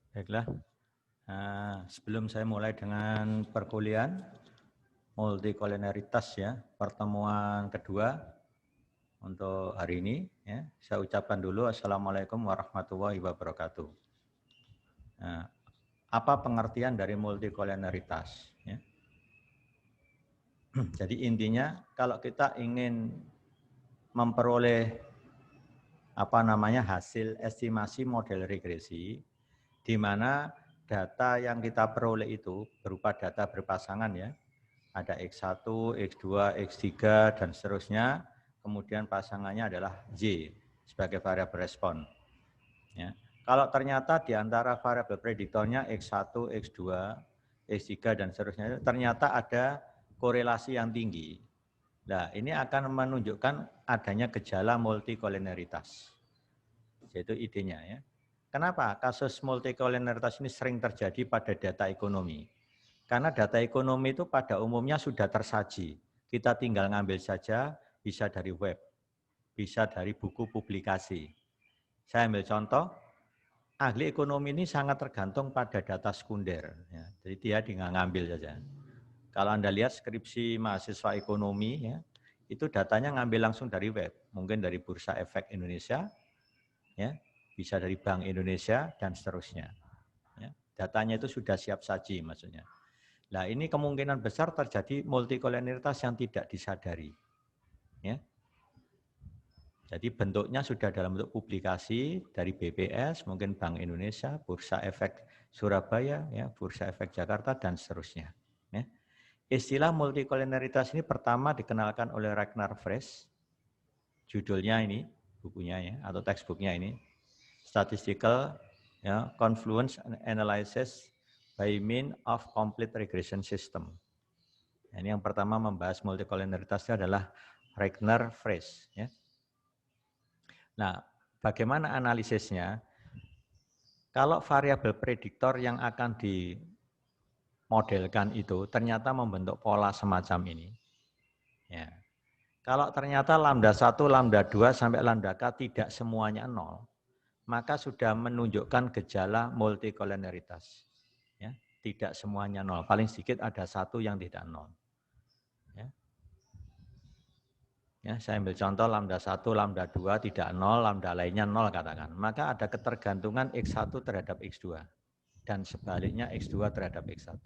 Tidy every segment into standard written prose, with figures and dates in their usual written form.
Baiklah, sebelum saya mulai dengan perkuliahan multikolonialitas ya, pertemuan kedua untuk hari ini ya, saya ucapkan dulu Assalamualaikum warahmatullahi wabarakatuh. Nah, apa pengertian dari multikolonialitas? Ya? Jadi intinya kalau kita ingin memperoleh hasil estimasi model regresi, di mana data yang kita peroleh itu berupa data berpasangan ya, ada X1, X2, X3, dan seterusnya, kemudian pasangannya adalah Y sebagai variabel respon. Ya. Kalau ternyata di antara variabel prediktornya X1, X2, X3, dan seterusnya, ternyata ada korelasi yang tinggi. Nah, ini akan menunjukkan adanya gejala multikolonialitas. Yaitu idenya ya. Kenapa kasus multikolonialitas ini sering terjadi pada data ekonomi? Karena data ekonomi itu pada umumnya sudah tersaji. Kita tinggal ngambil saja, bisa dari web, bisa dari buku publikasi. Saya ambil contoh, ahli ekonomi ini sangat tergantung pada data sekunder. Ya. Jadi dia tinggal ngambil saja. Kalau Anda lihat skripsi mahasiswa ekonomi, ya, itu datanya ngambil langsung dari web. Mungkin dari Bursa Efek Indonesia, ya, bisa dari Bank Indonesia, dan seterusnya. Ya. Datanya itu sudah siap saji maksudnya. Nah, ini kemungkinan besar terjadi multikolonialitas yang tidak disadari. Ya. Jadi bentuknya sudah dalam bentuk publikasi dari BPS, mungkin Bank Indonesia, Bursa Efek Surabaya, ya, Bursa Efek Jakarta, dan seterusnya. Ya. Istilah multikolonialitas ini pertama dikenalkan oleh Ragnar Fresh, judulnya ini, bukunya ya, atau textbooknya ini, Statistical ya, Confluence Analysis by Means of Complete Regression System. Ini yang pertama membahas multikolonialitas adalah Ragnar Fresh. Ya. Nah, bagaimana analisisnya? Kalau variabel prediktor yang akan dimodelkan itu ternyata membentuk pola semacam ini. Ya. Kalau ternyata lambda 1, lambda 2, sampai lambda K tidak semuanya 0, maka sudah menunjukkan gejala multikolonialitas. Ya. Tidak semuanya 0, paling sedikit ada satu yang tidak 0. Ya. Ya, saya ambil contoh lambda 1, lambda 2 tidak 0, lambda lainnya 0 katakan. Maka ada ketergantungan X1 terhadap X2 dan sebaliknya X2 terhadap X1.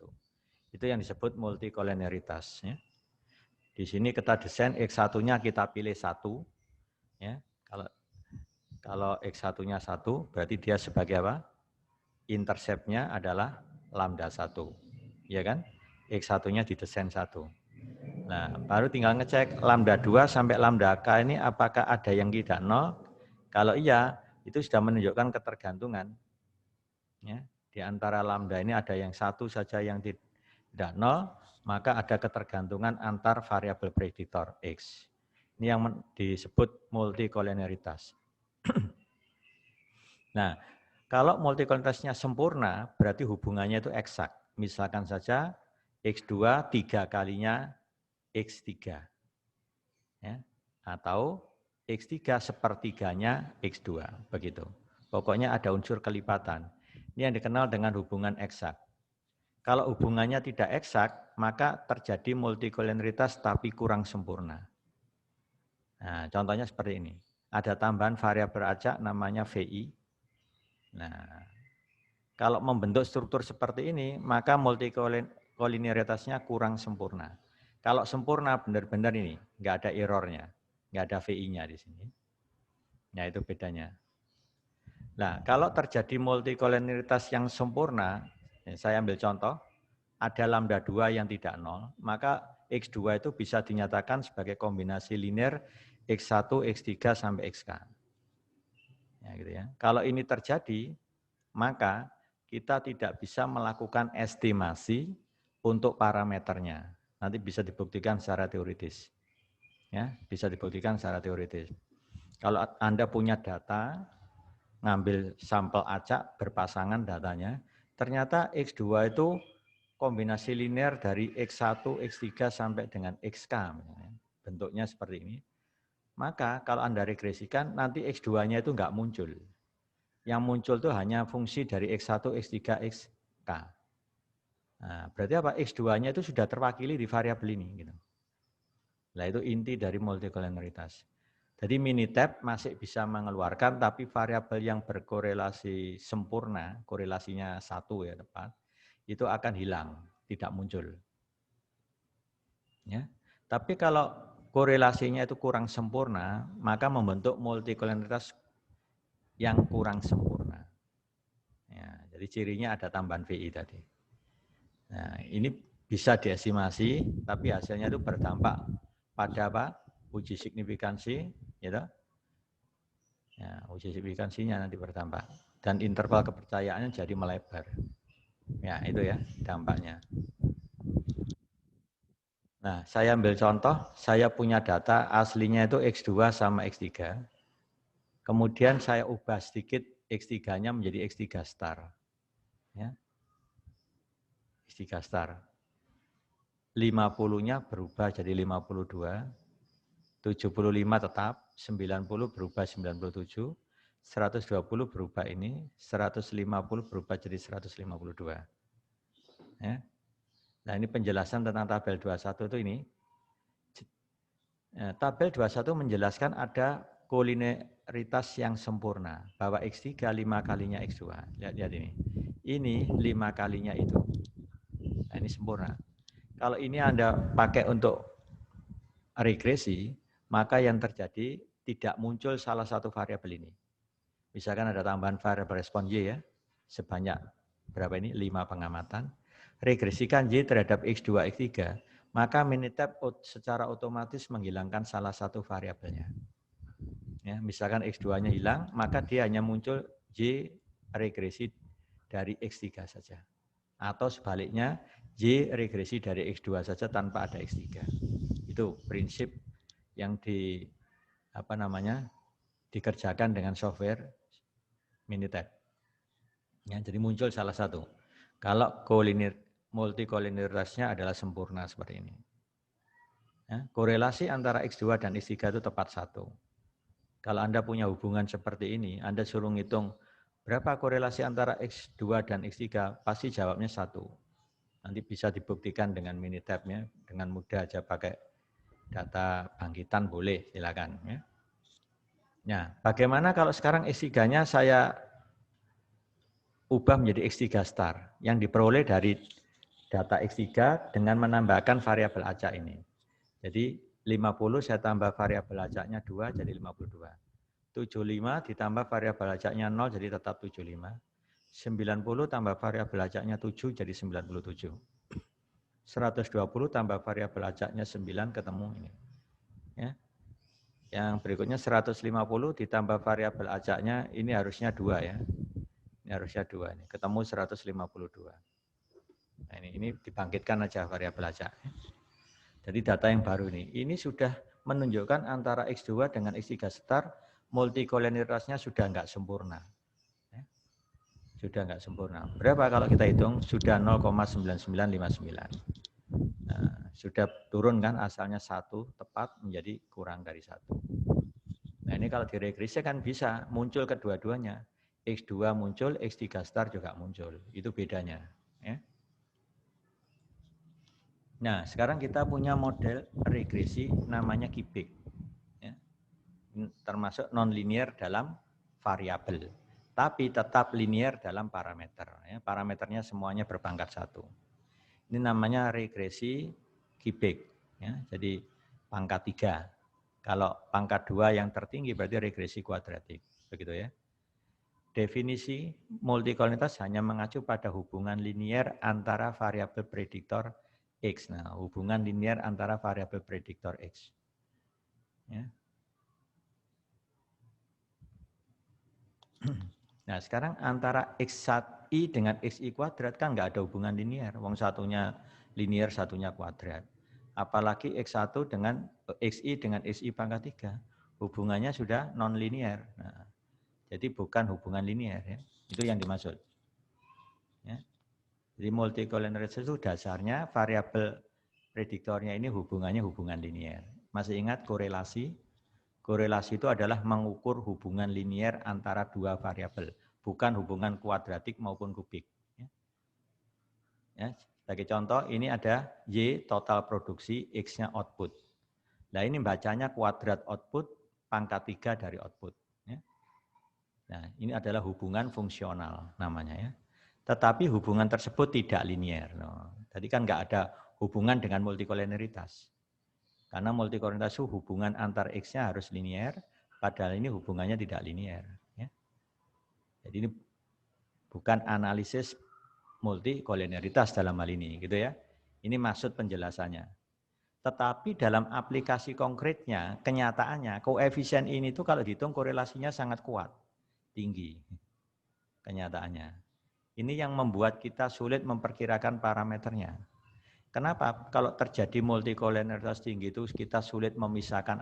Itu yang disebut multikolonialitas. Ya. Di sini kita desain X1-nya kita pilih 1. Ya. Kalau X1-nya 1 berarti dia sebagai apa? Intercept-nya adalah lambda 1. Ya kan? X1-nya didesain 1. Nah, baru tinggal ngecek lambda 2 sampai lambda K ini apakah ada yang tidak 0. Kalau iya, itu sudah menunjukkan ketergantungan. Ya, di antara lambda ini ada yang satu saja yang tidak 0, maka ada ketergantungan antar variabel prediktor X. Ini yang disebut multikolonialitas. Nah, kalau multikolonialitasnya sempurna, berarti hubungannya itu eksak. Misalkan saja X2 3 kalinya X3. Ya, atau X3 sepertiganya X2, begitu. Pokoknya ada unsur kelipatan. Ini yang dikenal dengan hubungan eksak. Kalau hubungannya tidak eksak, maka terjadi multikolonialitas tapi kurang sempurna. Nah, contohnya seperti ini. Ada tambahan variabel acak namanya VI. Nah, kalau membentuk struktur seperti ini, maka multikolonialitasnya kurang sempurna. Kalau sempurna benar-benar ini, nggak ada errornya, nggak ada VI-nya di sini. Nah, itu bedanya. Nah, kalau terjadi multikolonialitas yang sempurna, saya ambil contoh, ada lambda 2 yang tidak 0, maka X2 itu bisa dinyatakan sebagai kombinasi linear X1, X3, sampai XK. Ya, gitu ya. Kalau ini terjadi, maka kita tidak bisa melakukan estimasi untuk parameternya. Nanti bisa dibuktikan secara teoritis. Ya, bisa dibuktikan secara teoritis. Kalau Anda punya data, ngambil sampel acak berpasangan datanya, ternyata X2 itu kombinasi linear dari X1, X3 sampai dengan XK. Bentuknya seperti ini. Maka kalau Anda regresikan, nanti X2-nya itu enggak muncul. Yang muncul itu hanya fungsi dari X1, X3, Xk. Nah, berarti apa? X2-nya itu sudah terwakili di variabel ini. Gitu. Nah, itu inti dari multikoliniaritas. Jadi Minitab masih bisa mengeluarkan, tapi variabel yang berkorelasi sempurna, korelasinya 1 ya tepat, itu akan hilang, tidak muncul. Ya. Tapi kalau korelasinya itu kurang sempurna, maka membentuk multikoliniaritas yang kurang sempurna. Ya, jadi cirinya ada tambahan VI tadi. Nah, ini bisa diestimasi, tapi hasilnya itu berdampak pada apa? Uji signifikansi, gitu. Ya, uji signifikansinya nanti berdampak. Dan interval kepercayaannya jadi melebar. Ya, itu ya dampaknya. Nah, saya ambil contoh, saya punya data aslinya itu X2 sama X3. Kemudian saya ubah sedikit X3-nya menjadi X3 star. Ya. X3 star. 50-nya berubah jadi 52, 75 tetap, 90 berubah 97, 120 berubah ini, 150 berubah jadi 152. Ya. Nah ini penjelasan tentang tabel 21 itu ini. Tabel 21 menjelaskan ada kolineritas yang sempurna, bahwa X3 5 kalinya X2. Lihat ini. Ini 5 kalinya itu. Nah ini sempurna. Kalau ini Anda pakai untuk regresi, maka yang terjadi tidak muncul salah satu variabel ini. Misalkan ada tambahan variabel respon Y ya, sebanyak berapa ini? 5 pengamatan. Regresikan Y terhadap X2, X3, maka Minitab secara otomatis menghilangkan salah satu variabelnya. Ya, misalkan X2-nya hilang, maka dia hanya muncul Y regresi dari X3 saja. Atau sebaliknya, Y regresi dari X2 saja tanpa ada X3. Itu prinsip yang dikerjakan dengan software Minitab. Ya, jadi muncul salah satu. Kalau multikoliniaritasnya adalah sempurna seperti ini. Ya, korelasi antara X2 dan X3 itu tepat satu. Kalau Anda punya hubungan seperti ini, Anda suruh ngitung berapa korelasi antara X2 dan X3, pasti jawabnya 1. Nanti bisa dibuktikan dengan Minitab-nya, dengan mudah aja pakai data bangkitan boleh, silakan. Ya. Nah, bagaimana kalau sekarang X3-nya saya ubah menjadi X3 star, yang diperoleh dari data X3 dengan menambahkan variabel acak ini. Jadi 50 saya tambah variabel acaknya 2 jadi 52. 75 ditambah variabel acaknya 0 jadi tetap 75. 90 tambah variabel acaknya 7 jadi 97. 120 tambah variabel acaknya 9 ketemu ini. Ya. Yang berikutnya 150 ditambah variabel acaknya ini harusnya 2 ya. Ini harusnya 2 ini. Ketemu 152. Nah, ini dibangkitkan aja variabel acak. Jadi data yang baru ini sudah menunjukkan antara X2 dengan X3 star multikoliniaritasnya sudah enggak sempurna. Sudah enggak sempurna. Berapa kalau kita hitung? Sudah 0,9959. Nah, sudah turun kan asalnya 1 tepat menjadi kurang dari 1. Nah ini kalau diregresi kan bisa muncul kedua-duanya. X2 muncul, X3 star juga muncul. Itu bedanya. Ya. Nah, sekarang kita punya model regresi namanya Kibik. Ya. Termasuk non-linear dalam variabel. Tapi tetap linear dalam parameter. Ya. Parameternya semuanya berpangkat 1. Ini namanya regresi Kibik. Ya. Jadi pangkat 3. Kalau pangkat 2 yang tertinggi berarti regresi kuadratik. Begitu ya. Definisi multikolinitas hanya mengacu pada hubungan linier antara variabel prediktor X. Nah, hubungan linier antara variabel prediktor X. Ya. Nah, sekarang antara X1i dengan Xi kuadrat kan nggak ada hubungan linier. Wong satunya linier, satunya kuadrat. Apalagi X1 dengan Xi dengan Xi pangkat 3. Hubungannya sudah non-linier. Nah, jadi bukan hubungan linier. Ya. Itu yang dimaksud. Ya. Jadi multikoliniaritas itu dasarnya variabel prediktornya ini hubungannya hubungan linier. Masih ingat korelasi? Korelasi itu adalah mengukur hubungan linier antara dua variabel. bukan hubungan kuadratik maupun kubik. Ya, sebagai contoh, ini ada Y total produksi, X-nya output. Nah ini bacanya kuadrat output, pangkat 3 dari output. Ya. Nah ini adalah hubungan fungsional namanya ya. Tetapi hubungan tersebut tidak linier. Tadi kan nggak ada hubungan dengan multikoliniaritas. Karena multikoliniaritas itu hubungan antar X-nya harus linier, padahal ini hubungannya tidak linier. Ya. Jadi ini bukan analisis multikoliniaritas dalam hal ini, gitu ya. Ini maksud penjelasannya. Tetapi dalam aplikasi konkretnya, kenyataannya, koefisien ini tuh kalau dihitung korelasinya sangat kuat, tinggi. Kenyataannya. Ini yang membuat kita sulit memperkirakan parameternya. Kenapa? Kalau terjadi multikoliniaritas tinggi itu kita sulit memisahkan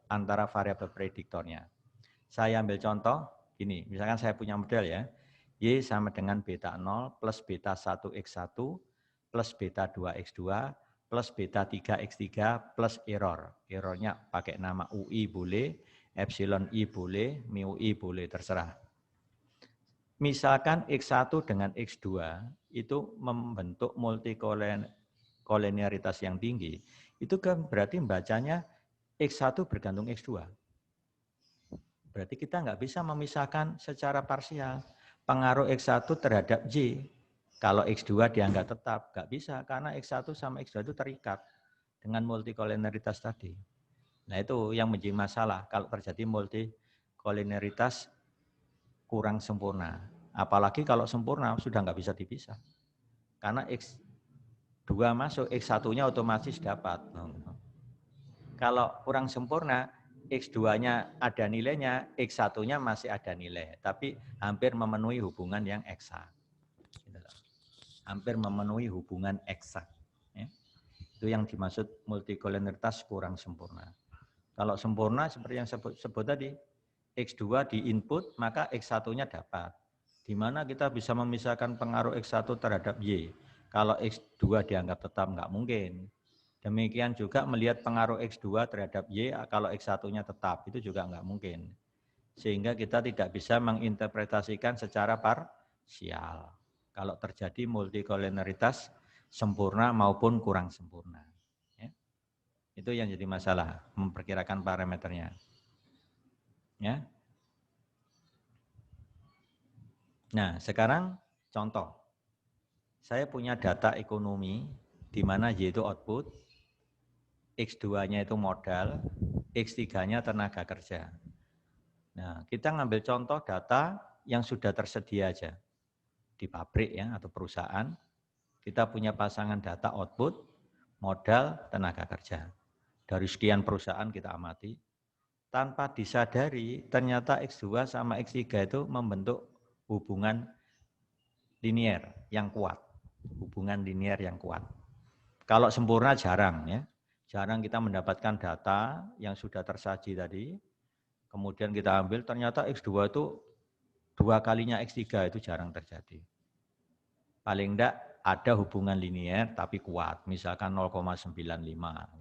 antara variabel prediktornya. Saya ambil contoh, gini, misalkan saya punya model ya, Y sama dengan beta 0 plus beta 1x1 plus beta 2x2 plus beta 3x3 plus error. Errornya pakai nama UI boleh, epsilon I boleh, mu I boleh, terserah. Misalkan X1 dengan X2 itu membentuk multikoliniaritas yang tinggi, itu kan berarti bacanya X1 bergantung X2. Berarti kita nggak bisa memisahkan secara parsial pengaruh X1 terhadap Y. Kalau X2 dianggap tetap, nggak bisa karena X1 sama X2 itu terikat dengan multikoliniaritas tadi. Nah itu yang menjadi masalah kalau terjadi multikoliniaritas kurang sempurna. Apalagi kalau sempurna sudah nggak bisa dipisah. Karena X2 masuk, X1-nya otomatis dapat. Kalau kurang sempurna, X2-nya ada nilainya, X1-nya masih ada nilai, tapi hampir memenuhi hubungan yang eksak. Hampir memenuhi hubungan eksak. Ya. Itu yang dimaksud multikoliniaritas kurang sempurna. Kalau sempurna seperti yang sebut tadi, X2 di input, maka X1-nya dapat. Di mana kita bisa memisahkan pengaruh X1 terhadap Y. Kalau X2 dianggap tetap, nggak mungkin. Demikian juga melihat pengaruh X2 terhadap Y, kalau X1-nya tetap, itu juga nggak mungkin. Sehingga kita tidak bisa menginterpretasikan secara parsial. Kalau terjadi multikoliniaritas sempurna maupun kurang sempurna. Ya. Itu yang jadi masalah, memperkirakan parameternya. Ya. Nah, sekarang contoh. Saya punya data ekonomi, di mana Y itu output, X2-nya itu modal, X3-nya tenaga kerja. Nah, kita ngambil contoh data yang sudah tersedia aja. Di pabrik ya atau perusahaan, kita punya pasangan data output, modal, tenaga kerja. Dari sekian perusahaan kita amati, tanpa disadari ternyata X2 sama X3 itu membentuk hubungan linier yang kuat. Hubungan linier yang kuat. Kalau sempurna jarang ya. Jarang kita mendapatkan data yang sudah tersaji tadi, kemudian kita ambil ternyata X2 itu 2 kalinya X3 itu jarang terjadi. Paling enggak ada hubungan linier tapi kuat, misalkan 0,95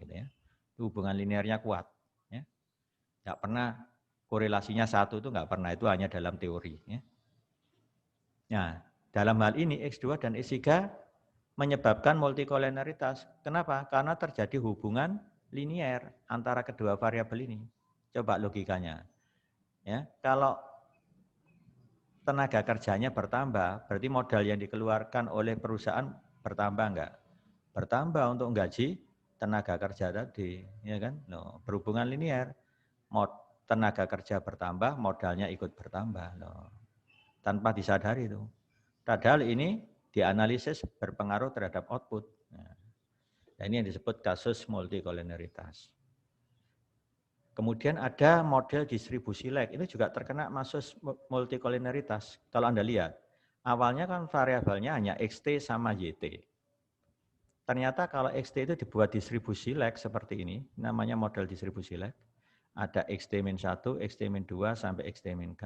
gitu ya. Itu hubungan linearnya kuat. Ya. Enggak pernah korelasinya 1 itu enggak pernah, itu hanya dalam teori. Ya. Nah, dalam hal ini X2 dan X3 menyebabkan multikoliniaritas. Kenapa? Karena terjadi hubungan linier antara kedua variabel ini. Coba logikanya. Ya, kalau tenaga kerjanya bertambah, berarti modal yang dikeluarkan oleh perusahaan bertambah enggak? Bertambah untuk gaji tenaga kerja tadi, ya kan? No, berhubungan linier. Tenaga kerja bertambah, modalnya ikut bertambah. No. Tanpa disadari itu. Padahal ini dianalisis berpengaruh terhadap output. Nah, ini yang disebut kasus multikoliniaritas. Kemudian ada model distribusi lag, ini juga terkena masuk multikoliniaritas. Kalau Anda lihat, awalnya kan variabelnya hanya XT sama YT. Ternyata kalau XT itu dibuat distribusi lag seperti ini, namanya model distribusi lag. Ada XT-1, XT-2 sampai XT-K.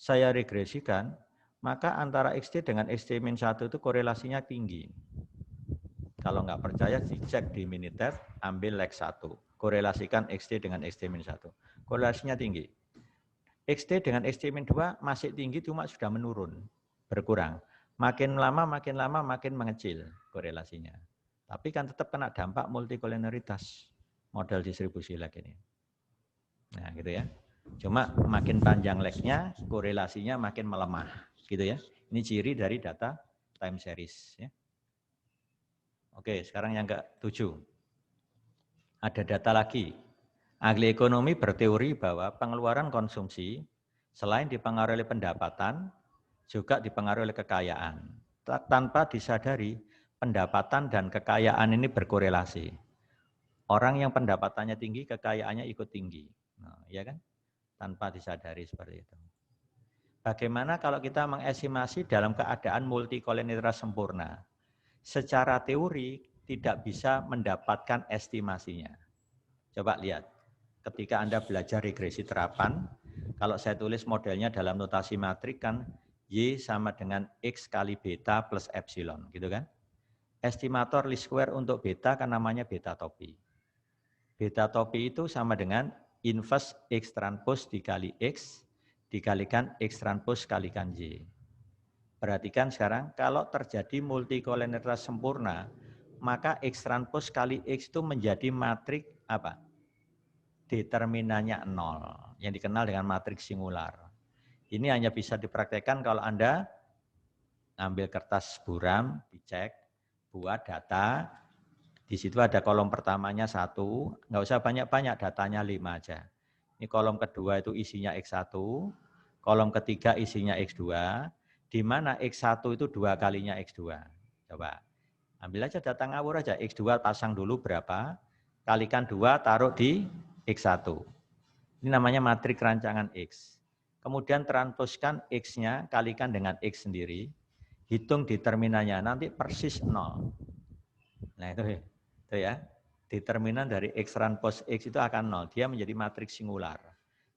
Saya regresikan, maka antara XT dengan XT-1 itu korelasinya tinggi. Kalau nggak percaya, dicek di Minitab, ambil lag 1. Korelasikan XT dengan XT-1. Korelasinya tinggi. XT dengan XT-2 masih tinggi cuma sudah menurun, berkurang. Makin lama makin mengecil korelasinya. Tapi kan tetap kena dampak multikolineritas model distribusi lag ini. Nah gitu ya. Cuma makin panjang lagnya, korelasinya makin melemah. Gitu ya. Ini ciri dari data time series. Ya. Oke, sekarang yang ke-7. Ada data lagi. Ahli ekonomi berteori bahwa pengeluaran konsumsi selain dipengaruhi oleh pendapatan, juga dipengaruhi oleh kekayaan. Tanpa disadari, pendapatan dan kekayaan ini berkorelasi. Orang yang pendapatannya tinggi, kekayaannya ikut tinggi. Nah, ya kan? Tanpa disadari seperti itu. Bagaimana kalau kita mengestimasi dalam keadaan multikolinitas sempurna? Secara teori tidak bisa mendapatkan estimasinya. Coba lihat, ketika Anda belajar regresi terapan, kalau saya tulis modelnya dalam notasi matrik kan Y sama dengan X kali beta plus epsilon, gitu kan? Estimator least square untuk beta kan namanya beta topi. Beta topi itu sama dengan inverse X transpose dikali X dikalikan X transpose kalikan Y. Perhatikan sekarang, kalau terjadi multikolinitas sempurna, maka X transpose kali X itu menjadi matrik apa? Determinannya 0, yang dikenal dengan matriks singular. Ini hanya bisa dipraktekkan kalau Anda ambil kertas buram, dicek, buat data, di situ ada kolom pertamanya 1, nggak usah banyak-banyak, datanya 5 aja. Ini kolom kedua itu isinya X1, kolom ketiga isinya X2, di mana X1 itu 2 kalinya X2. Coba, ambil aja data ngawur aja, X2 pasang dulu berapa, kalikan 2, taruh di X1. Ini namanya matrik rancangan X. Kemudian transposkan X-nya, kalikan dengan X sendiri, hitung determinannya, nanti persis 0. Nah itu ya, determinan dari X transpose X itu akan 0, dia menjadi matriks singular.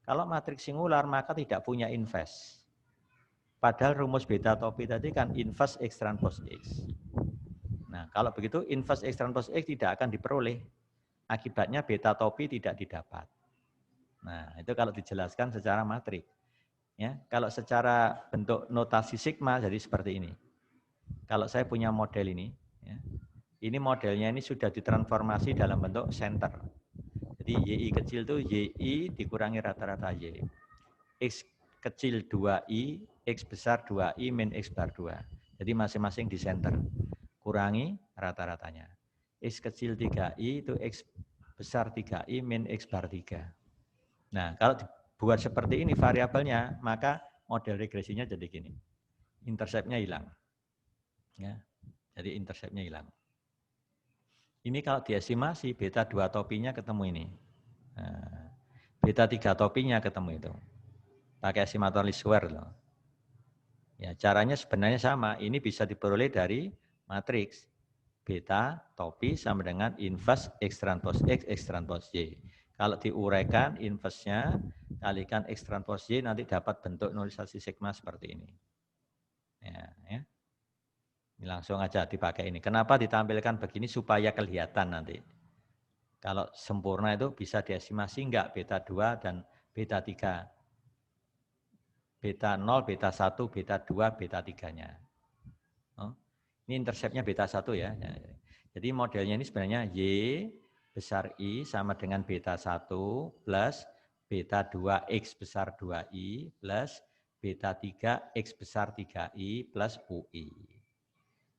Kalau matriks singular maka tidak punya inverse. Padahal rumus beta topi tadi kan inverse X transpose X. Nah kalau begitu inverse X transpose X tidak akan diperoleh. Akibatnya beta topi tidak didapat. Nah itu kalau dijelaskan secara matrik. Ya, kalau secara bentuk notasi sigma jadi seperti ini. Kalau saya punya model ini, ya, ini modelnya ini sudah ditransformasi dalam bentuk center. Jadi YI kecil itu YI dikurangi rata-rata Y. X kecil 2I, X besar 2I min X bar 2. Jadi masing-masing di center. Kurangi rata-ratanya. X kecil 3I itu X besar 3I min X bar 3. Nah, kalau dibuat seperti ini variabelnya, maka model regresinya jadi gini. Interceptnya hilang. Ya, jadi interceptnya hilang. Ini kalau diestimasi, beta 2 topinya ketemu ini. Nah, beta 3 topinya ketemu itu. Pakai estimator least square loh. Ya, caranya sebenarnya sama. Ini bisa diperoleh dari matriks. Beta topi sama dengan inverse X transpose X, X transpose Y. Kalau diuraikan inverse-nya, kalikan X transpose Y, nanti dapat bentuk normalisasi sigma seperti ini. Ya. Ini langsung aja dipakai ini. Kenapa ditampilkan begini? Supaya kelihatan nanti. Kalau sempurna itu bisa diestimasi enggak beta 2 dan beta 3. Beta 0, beta 1, beta 2, beta 3-nya. Oh, ini interceptnya beta 1 ya. Jadi modelnya ini sebenarnya Y besar I sama dengan beta 1 plus beta 2 X besar 2I plus beta 3 X besar 3I plus UI.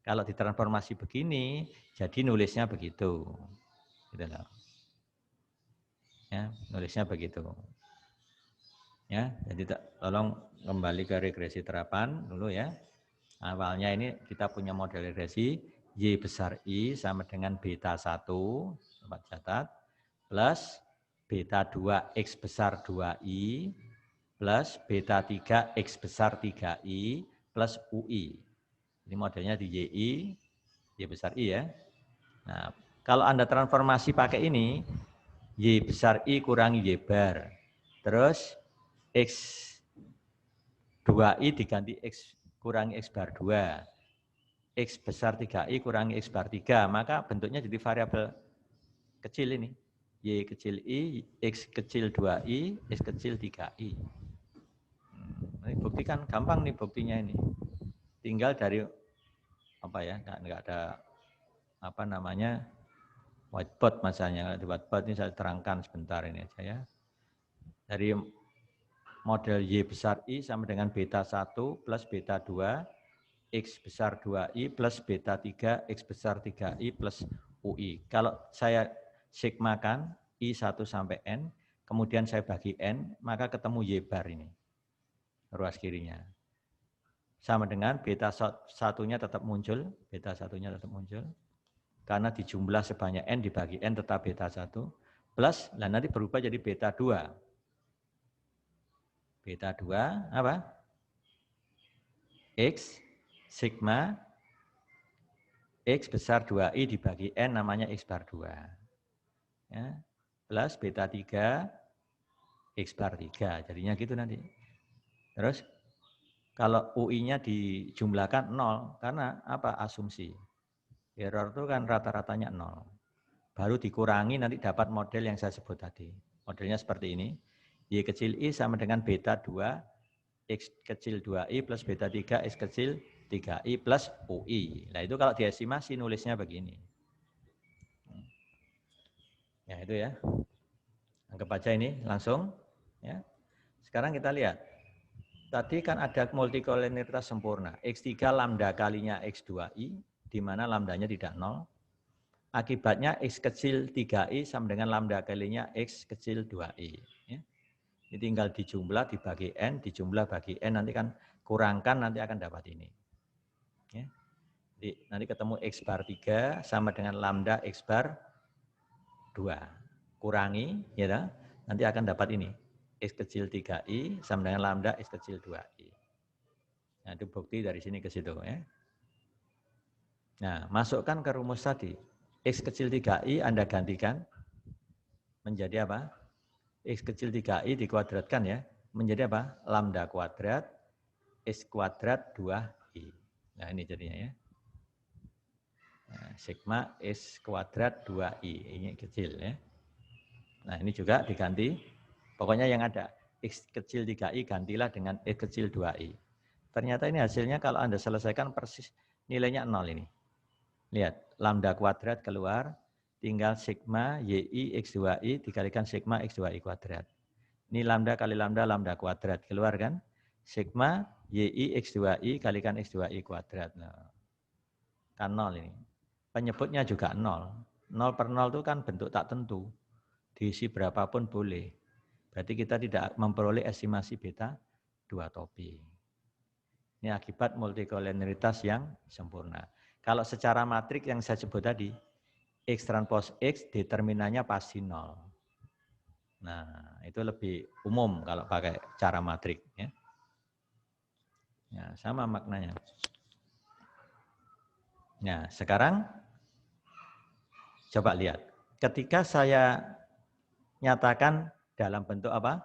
Kalau ditransformasi begini, jadi nulisnya begitu. Gitu loh. Ya, nulisnya begitu. Ya, jadi tolong kembali ke regresi terapan dulu ya. Awalnya ini kita punya model regresi Y besar I sama dengan beta 1, sobat catat, plus beta 2 X besar 2I, plus beta 3 X besar 3I, plus UI. Ini modelnya di YI, Y besar I ya. Nah, kalau Anda transformasi pakai ini, Y besar I kurangi Y bar. Terus X 2I diganti X kurangi X bar 2. X besar 3I kurangi X bar 3, maka bentuknya jadi variabel kecil ini. Y kecil I, X kecil 2I, X kecil 3I. buktikan, gampang nih buktinya ini. Tinggal dari apa ya, nggak ada apa namanya whiteboard masanya. Di whiteboard ini saya terangkan sebentar ini aja ya. Dari model Y besar I sama dengan beta 1 plus beta 2, X besar 2I plus beta 3, X besar 3I plus UI. Kalau saya sigmakan I1 sampai N, kemudian saya bagi N, maka ketemu Y bar ini, ruas kirinya. Sama dengan beta satunya tetap muncul, beta satunya tetap muncul, karena dijumlah sebanyak N dibagi N tetap beta 1, plus, nah nanti berubah jadi beta 2. Beta 2 apa? X sigma X besar 2I dibagi N namanya X bar 2. Ya, plus beta 3 X bar 3. Jadinya gitu nanti. Terus kalau UI-nya dijumlahkan 0. Karena apa? Asumsi. Error itu kan rata-ratanya 0. Baru dikurangi nanti dapat model yang saya sebut tadi. Modelnya seperti ini. Y kecil I sama dengan beta 2 X kecil 2I plus beta 3 X kecil 3I plus UI. Nah itu kalau diestimasi nulisnya begini. Ya itu ya. Anggap aja ini langsung. Ya. Sekarang kita lihat. Tadi kan ada multikolinialitas sempurna. X3 lambda kalinya X2I, di mana lambdanya tidak 0. Akibatnya X kecil 3I sama dengan lambda kalinya X kecil 2I. Ya. Ini tinggal dijumlah, dibagi N, dijumlah bagi N, nanti kan kurangkan, nanti akan dapat ini. Ya. Jadi, nanti ketemu X bar 3 sama dengan lambda X bar 2. Kurangi, ya, nanti akan dapat ini. X kecil 3I sama dengan lambda X kecil 2I. Nah, itu bukti dari sini ke situ. Ya. Nah, masukkan ke rumus tadi. X kecil 3I Anda gantikan menjadi apa? X kecil 3I dikuadratkan ya. Menjadi apa? Lambda kuadrat X kuadrat 2I. Nah, ini jadinya ya. Nah, sigma X kuadrat 2I. Ini kecil ya. Nah, ini juga diganti. Pokoknya yang ada X kecil 3I gantilah dengan X kecil 2I. Ternyata ini hasilnya kalau Anda selesaikan persis nilainya 0 ini. Lihat, lambda kuadrat keluar, tinggal sigma YI X2I dikalikan sigma X2I kuadrat. Ini lambda kali lambda, lambda kuadrat. Keluar kan? Sigma YI X2I kalikan X2I kuadrat. Nah, kan 0 ini. Penyebutnya juga 0. 0 per 0 itu kan bentuk tak tentu. Diisi berapapun boleh. Berarti kita tidak memperoleh estimasi beta 2 topi. Ini akibat multikolinialitas yang sempurna. Kalau secara matrik yang saya sebut tadi, X transpos X determinannya pasti 0. Nah, itu lebih umum kalau pakai cara matrik. Ya, ya sama maknanya. Nah, sekarang coba lihat. Ketika saya nyatakan dalam bentuk apa?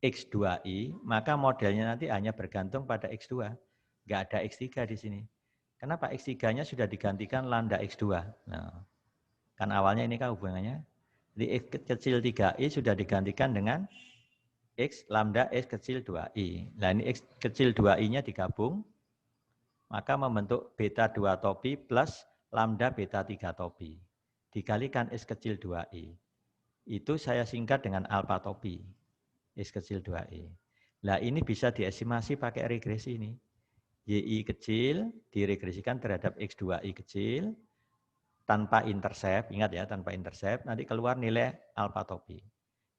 X2I, maka modelnya nanti hanya bergantung pada X2. Nggak ada X3 di sini. Kenapa? X3-nya sudah digantikan lambda X2. Nah, kan awalnya ini kan hubungannya. Jadi X kecil 3I sudah digantikan dengan X lambda X kecil 2I. Nah ini X kecil 2I-nya digabung, maka membentuk beta 2 topi plus lambda beta 3 topi. Dikalikan X kecil 2I. Itu saya singkat dengan alpha topi. X kecil 2I. Nah ini bisa diestimasi pakai regresi ini. YI kecil diregresikan terhadap X2I kecil tanpa intercept, ingat ya tanpa intercept, nanti keluar nilai alpha topi.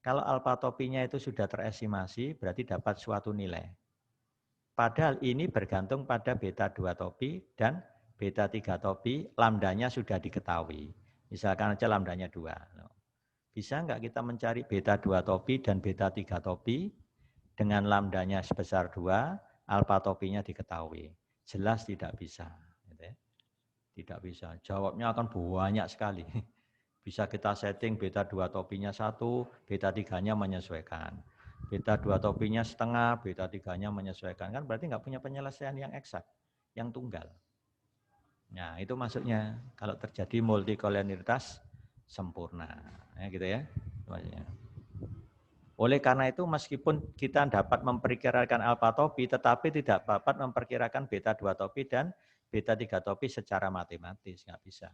Kalau alpha topinya itu sudah terestimasi, berarti dapat suatu nilai. Padahal ini bergantung pada beta 2 topi dan beta 3 topi, lambdanya sudah diketahui. Misalkan aja lambdanya 2. Bisa enggak kita mencari beta 2 topi dan beta 3 topi dengan lambdanya sebesar 2, alpha topinya diketahui? Jelas tidak bisa. Tidak bisa. Jawabnya akan banyak sekali. Bisa kita setting beta 2 topinya 1, beta 3-nya menyesuaikan. Beta 2 topinya setengah, beta 3-nya menyesuaikan. Kan berarti enggak punya penyelesaian yang eksak, yang tunggal. Nah, itu maksudnya kalau terjadi multikolinialitas sempurna. Ya, gitu ya. Maksudnya. Oleh karena itu meskipun kita dapat memperkirakan alfa topi, tetapi tidak dapat memperkirakan beta 2 topi dan beta 3 topi secara matematis, nggak bisa.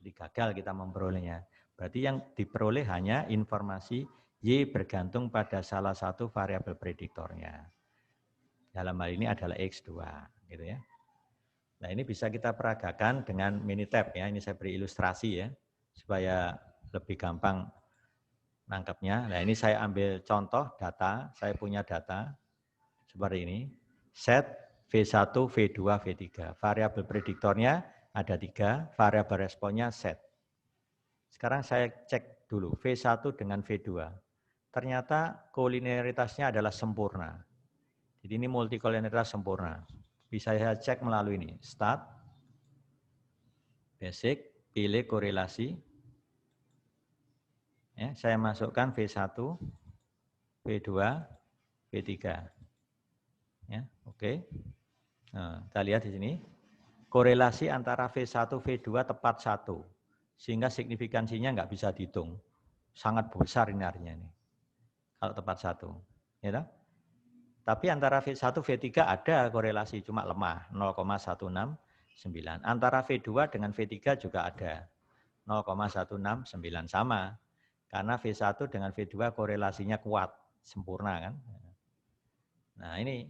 Jadi gagal kita memperolehnya. Berarti yang diperoleh hanya informasi Y bergantung pada salah satu variabel prediktornya. Dalam hal ini adalah X2, gitu ya. Nah ini bisa kita peragakan dengan Minitab ya. Ini saya beri ilustrasi ya, supaya lebih gampang nangkepnya. Nah ini saya ambil contoh data, saya punya data seperti ini. Set V1, V2, V3. Variabel prediktornya ada 3, variabel responnya set. Sekarang saya cek dulu V1 dengan V2. Ternyata kolinearitasnya adalah sempurna. Jadi ini multikolinearitas sempurna. Bisa saya cek melalui ini. Start, basic, pilih korelasi. Ya, saya masukkan V1, V2, V3. Ya, oke. Nah, kita lihat di sini. Korelasi antara V1, V2 tepat 1. Sehingga signifikansinya nggak bisa dihitung. Sangat besar ini artinya ini. Kalau tepat 1. Ya, tapi antara V1, V3 ada korelasi, cuma lemah, 0,169. Antara V2 dengan V3 juga ada, 0,169 sama. Karena V1 dengan V2 korelasinya kuat, sempurna kan. Nah ini,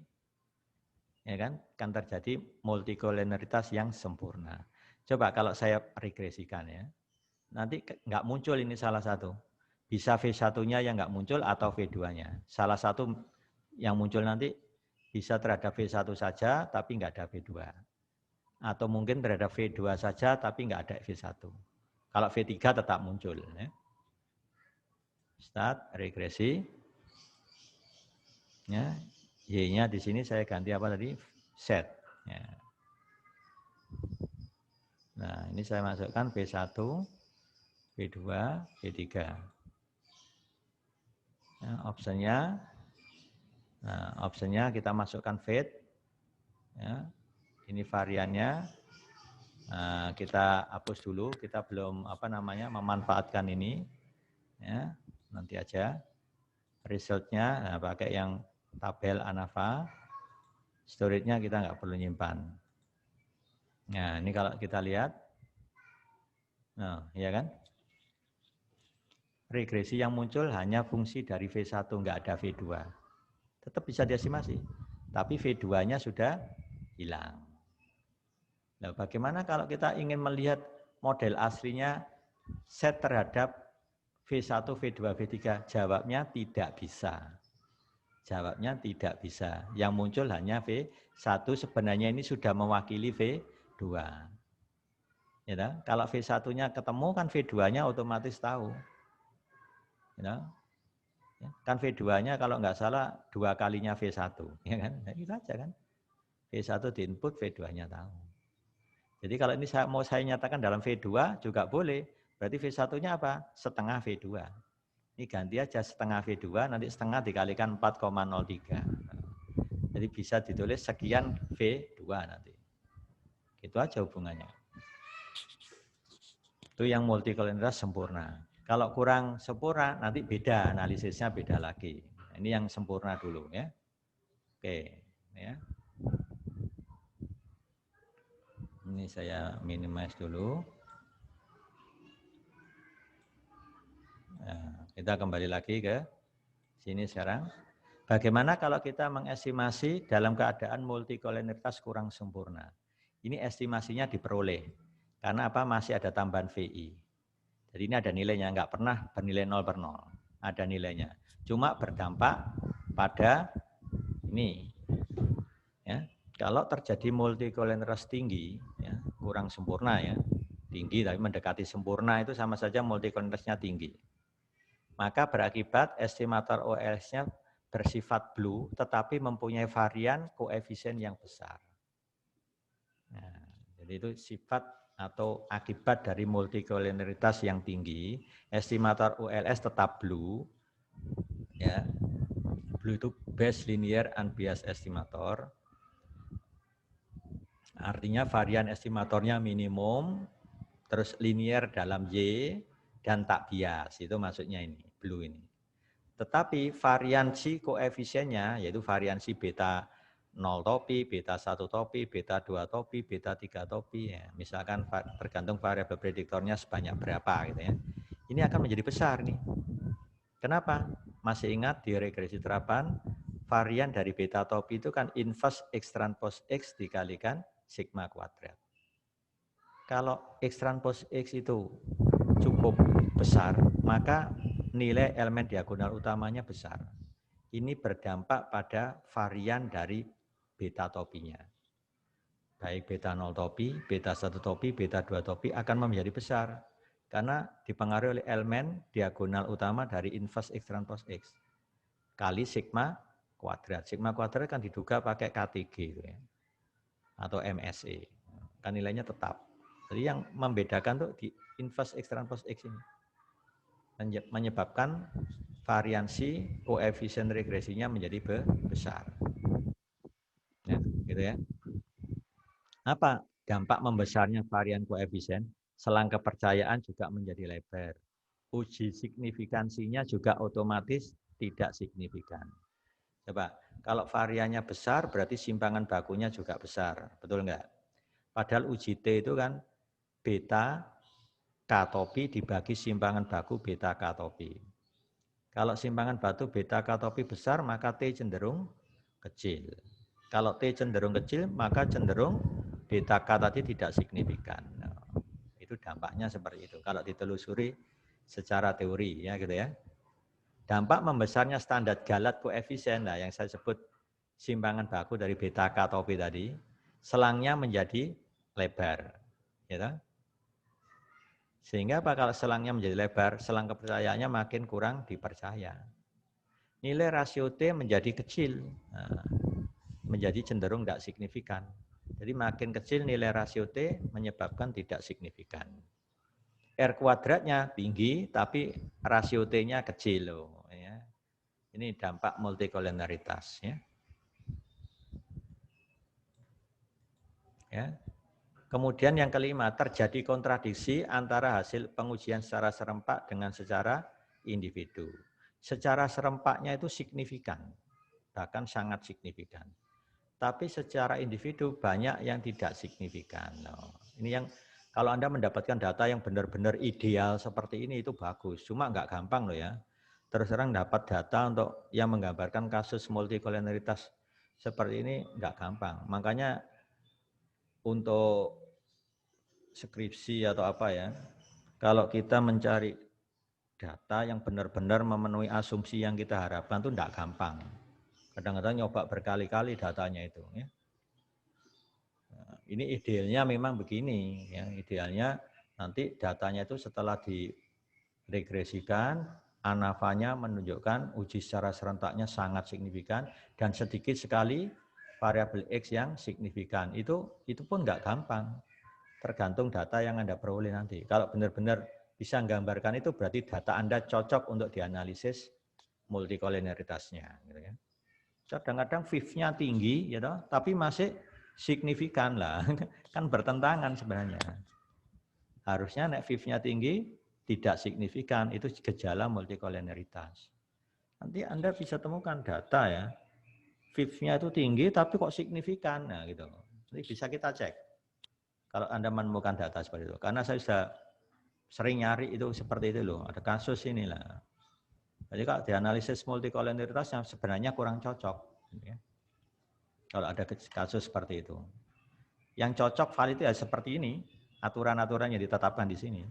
ya kan terjadi multikolinearitas yang sempurna. Coba kalau saya regresikan ya, nanti nggak muncul ini salah satu. Bisa V1-nya yang nggak muncul atau V2-nya. Salah satu yang muncul nanti bisa terhadap V1 saja tapi nggak ada V2. Atau mungkin terhadap V2 saja tapi nggak ada V1. Kalau V3 tetap muncul. Ya. Start, regresi. Ya, Y-nya di sini saya ganti apa tadi? Set. Ya. Nah, ini saya masukkan V1, V2, V3. Ya, optionnya, nah, optionnya kita masukkan fit. Ya, ini variannya. Nah, kita hapus dulu. Kita belum memanfaatkan ini. Ya, nanti aja. Resultnya, nah, pakai yang tabel ANAVA. Storage-nya kita nggak perlu nyimpan. Nah, ini kalau kita lihat, nah, ya kan? Regresi yang muncul hanya fungsi dari V1, nggak ada V2. Tetap bisa diestimasi, tapi V2-nya sudah hilang. Nah, bagaimana kalau kita ingin melihat model aslinya set terhadap V1, V2, V3? Jawabnya tidak bisa. Jawabnya tidak bisa. Yang muncul hanya V1, sebenarnya ini sudah mewakili V2. Ya, kalau V1-nya ketemu kan V2-nya otomatis tahu. Ya, kan V2-nya kalau nggak salah 2 kalinya V1, ya kan? Nah, itu aja kan. V1 di input, V2-nya tahu. Jadi kalau ini mau saya nyatakan dalam V2 juga boleh. Berarti V1-nya apa? Setengah V2. Ini ganti aja setengah V2, nanti setengah dikalikan 4,03. Jadi bisa ditulis sekian V2 nanti. Gitu aja hubungannya. Itu yang multikolinearitas sempurna. Kalau kurang sempurna, nanti beda, analisisnya beda lagi. Ini yang sempurna dulu ya. Oke, ya. Ini saya minimize dulu. Nah, kita kembali lagi ke sini sekarang. Bagaimana kalau kita mengestimasi dalam keadaan multikolinearitas kurang sempurna? Ini estimasinya diperoleh. Karena apa? Masih ada tambahan VI. Jadi ini ada nilainya, nggak pernah bernilai 0/0. Ada nilainya. Cuma berdampak pada ini. Ya. Kalau terjadi multikolinearitas tinggi, ya, kurang sempurna ya, tinggi tapi mendekati sempurna itu sama saja multikolinearitasnya tinggi. Maka berakibat estimator OLS-nya bersifat blue, tetapi mempunyai varian koefisien yang besar. Nah, jadi itu sifat atau akibat dari multikolinearitas yang tinggi, estimator OLS tetap blue, ya. Blue itu base linear unbiased estimator. Artinya varian estimatornya minimum, terus linear dalam Y, dan tak bias. Itu maksudnya ini, blue ini. Tetapi variansi koefisiennya, yaitu variansi beta 0 topi, beta 1 topi, beta 2 topi, beta 3 topi, ya. Misalkan tergantung variabel prediktornya sebanyak berapa gitu ya. Ini akan menjadi besar nih. Kenapa? Masih ingat di regresi terapan, varian dari beta topi itu kan inverse X transpose X dikalikan sigma kuadrat. Kalau X transpose X itu cukup besar, maka nilai elemen diagonal utamanya besar. Ini berdampak pada varian dari beta topinya. Baik beta 0 topi, beta 1 topi, beta 2 topi akan menjadi besar. Karena dipengaruhi oleh elemen diagonal utama dari inverse X transpose X. Kali sigma kuadrat. Sigma kuadrat kan diduga pakai KTG gitu ya, atau MSE. Kan nilainya tetap. Jadi yang membedakan tuh di inverse X transpose X ini. Menyebabkan variansi koefisien regresinya menjadi besar. Ya, gitu ya. Apa dampak membesarnya varian koefisien? Selang kepercayaan juga menjadi lebar. Uji signifikansinya juga otomatis tidak signifikan. Coba, kalau variannya besar berarti simpangan bakunya juga besar. Betul enggak? Padahal uji T itu kan beta K topi dibagi simpangan baku beta K topi. Kalau simpangan batu beta K topi besar, maka T cenderung kecil. Kalau T cenderung kecil, maka cenderung beta K tadi tidak signifikan. Nah, itu dampaknya seperti itu. Kalau ditelusuri secara teori, ya gitu ya. Dampak membesarnya standar Galat koefisien, nah yang saya sebut simpangan baku dari beta K topi tadi, selangnya menjadi lebar. Ya, sehingga apa kalau selangnya menjadi lebar, selang kepercayaannya makin kurang dipercaya. Nilai rasio T menjadi kecil, menjadi cenderung tidak signifikan. Jadi makin kecil nilai rasio T menyebabkan tidak signifikan. R kuadratnya tinggi, tapi rasio T-nya kecil loh. Ya. Ini dampak multikolonaritas. Ya. Ya. Kemudian yang kelima, terjadi kontradiksi antara hasil pengujian secara serempak dengan secara individu. Secara serempaknya itu signifikan, bahkan sangat signifikan. Tapi secara individu banyak yang tidak signifikan. Ini yang kalau Anda mendapatkan data yang benar-benar ideal seperti ini itu bagus. Cuma nggak gampang loh ya. Terus terang dapat data untuk yang menggambarkan kasus multikolonaritas seperti ini nggak gampang. Makanya untuk skripsi atau apa ya, kalau kita mencari data yang benar-benar memenuhi asumsi yang kita harapkan itu tidak gampang. Kadang-kadang nyoba berkali-kali datanya itu. Ya. Nah, ini idealnya memang begini, ya. Idealnya nanti datanya itu setelah diregresikan, ANAVA-nya menunjukkan uji secara serentaknya sangat signifikan dan sedikit sekali variabel X yang signifikan. Itu pun nggak gampang. Tergantung data yang Anda peroleh nanti. Kalau benar-benar bisa menggambarkan itu berarti data Anda cocok untuk dianalisis multikolonaritasnya. Gitu ya. Kadang-kadang VIF-nya tinggi, ya toh, tapi masih signifikan lah. Kan bertentangan sebenarnya. Harusnya nek VIF-nya tinggi, tidak signifikan. Itu gejala multikolonaritas. Nanti Anda bisa temukan data ya. VIF-nya itu tinggi, tapi kok signifikan. Nah gitu. Jadi bisa kita cek. Kalau Anda menemukan data seperti itu. Karena saya sudah sering nyari itu seperti itu loh. Ada kasus inilah. Jadi kalau dianalisis multikolonaritas yang sebenarnya kurang cocok. Ya. Kalau ada kasus seperti itu. Yang cocok valid itu ya seperti ini. Aturan-aturan yang ditetapkan di sini.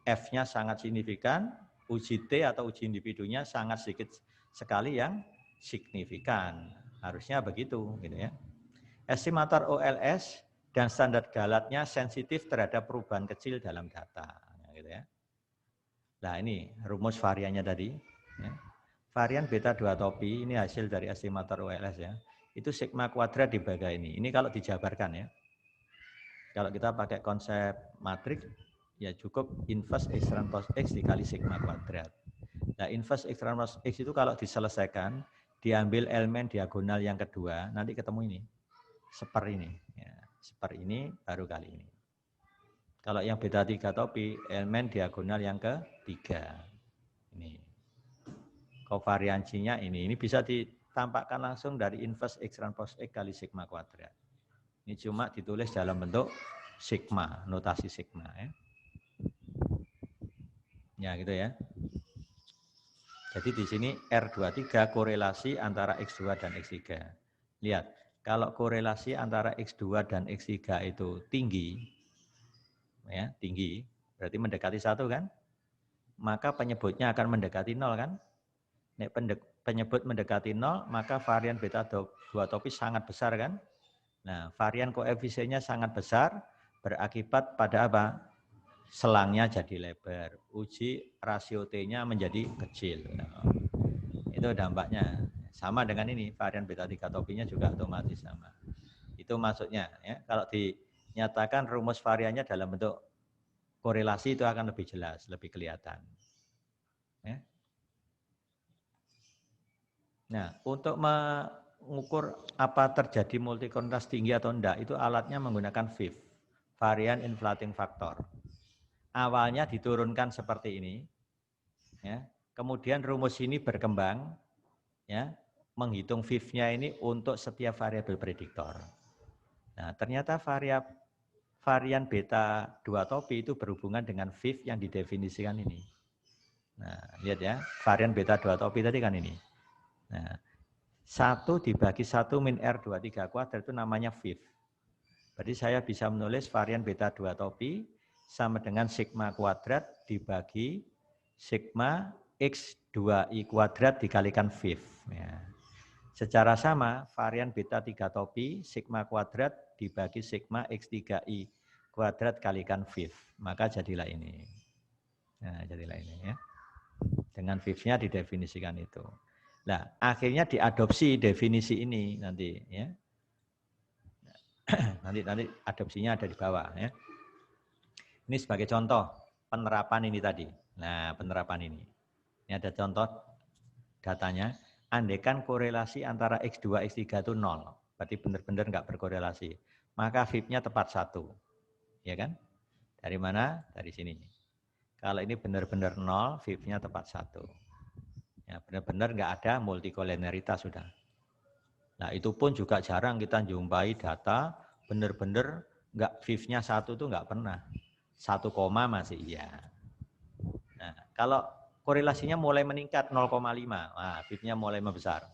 F-nya sangat signifikan. Uji T atau uji individunya sangat sedikit sekali yang signifikan. Harusnya begitu. Gitu ya. Estimator OLS dan standar Galatnya sensitif terhadap perubahan kecil dalam data. Gitu ya. Nah ini rumus variannya tadi. Ya. Varian beta 2 topi, ini hasil dari estimator OLS ya. Itu sigma kuadrat dibagi ini. Ini kalau dijabarkan ya. Kalau kita pakai konsep matrik, ya cukup inverse X transpose X dikali sigma kuadrat. Nah inverse X transpose X itu kalau diselesaikan, diambil elemen diagonal yang kedua, nanti ketemu ini. Seper ini. Ya. Seper ini baru kali ini. Kalau yang beta 3 topi, elemen diagonal yang ketiga. Ini. Kovariansinya ini bisa ditampakkan langsung dari inverse X transpose X kali sigma kuadrat. Ini cuma ditulis dalam bentuk sigma, notasi sigma ya. Ya gitu ya. Jadi di sini R23 korelasi antara X2 dan X3. Lihat, kalau korelasi antara X2 dan X3 itu tinggi, ya tinggi, berarti mendekati 1 kan? Maka penyebutnya akan mendekati 0 kan? Nek penyebut mendekati 0, maka varian beta 2 topis sangat besar kan? Nah, varian koefisiennya sangat besar, berakibat pada apa? Selangnya jadi lebar. Uji rasio T-nya menjadi kecil. Nah, itu dampaknya. Sama dengan ini, varian beta 3 topinya juga otomatis sama. Itu maksudnya. Ya. Kalau dinyatakan rumus variannya dalam bentuk korelasi itu akan lebih jelas, lebih kelihatan. Ya. Nah, untuk mengukur apa terjadi multikontas tinggi atau enggak, itu alatnya menggunakan VIF, varian inflating factor. Awalnya diturunkan seperti ini, ya. Kemudian rumus ini berkembang, ya, menghitung VIF-nya ini untuk setiap variabel prediktor. Nah, ternyata varian beta 2 topi itu berhubungan dengan VIF yang didefinisikan ini. Nah, lihat ya, varian beta 2 topi tadi kan ini. Nah, 1 dibagi 1 min R23 kuadrat itu namanya VIF. Berarti saya bisa menulis varian beta 2 topi sama dengan sigma kuadrat dibagi sigma X2I kuadrat dikalikan VIF. Ya. Secara sama, varian beta 3 topi sigma kuadrat dibagi sigma X3I kuadrat kalikan VIF. Maka jadilah ini. Nah, jadilah ini ya. Dengan VIF-nya didefinisikan itu. Nah, akhirnya diadopsi definisi ini nanti ya. nanti adopsinya ada di bawah ya. Ini sebagai contoh penerapan ini tadi. Nah, penerapan ini. Ini ada contoh datanya. Andaikan korelasi antara X2 X3 itu 0, berarti benar-benar enggak berkorelasi. Maka VIF-nya tepat 1. Ya kan? Dari mana? Dari sini. Kalau ini benar-benar 0, VIF-nya tepat 1. Ya, benar-benar enggak ada multikolineritas sudah. Nah, itu pun juga jarang kita jumpai data benar-benar enggak VIF-nya 1 itu enggak pernah. 1, masih iya. Nah, kalau korelasinya mulai meningkat 0,5, nah, VIF-nya mulai membesar.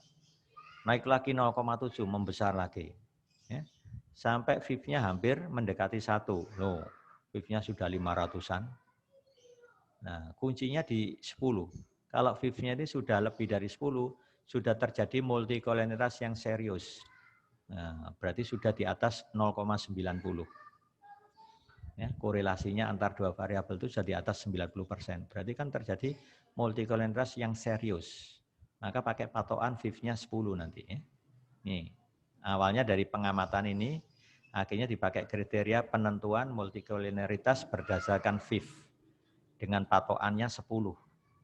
Naik lagi 0,7, membesar lagi. Ya. Sampai VIF-nya hampir mendekati 1. Loh, VIF-nya sudah 500-an. Nah, kuncinya di 10. Kalau VIF-nya ini sudah lebih dari 10, sudah terjadi multikolinitas yang serius. Nah, berarti sudah di atas 0,90. Ya, korelasinya antar dua variabel itu sudah di atas 90%. Berarti kan terjadi multikolinitas yang serius. Maka pakai patokan VIF-nya 10 nanti. Ya. Nih, awalnya dari pengamatan ini, akhirnya dipakai kriteria penentuan multikolineritas berdasarkan VIF. Dengan patokannya 10,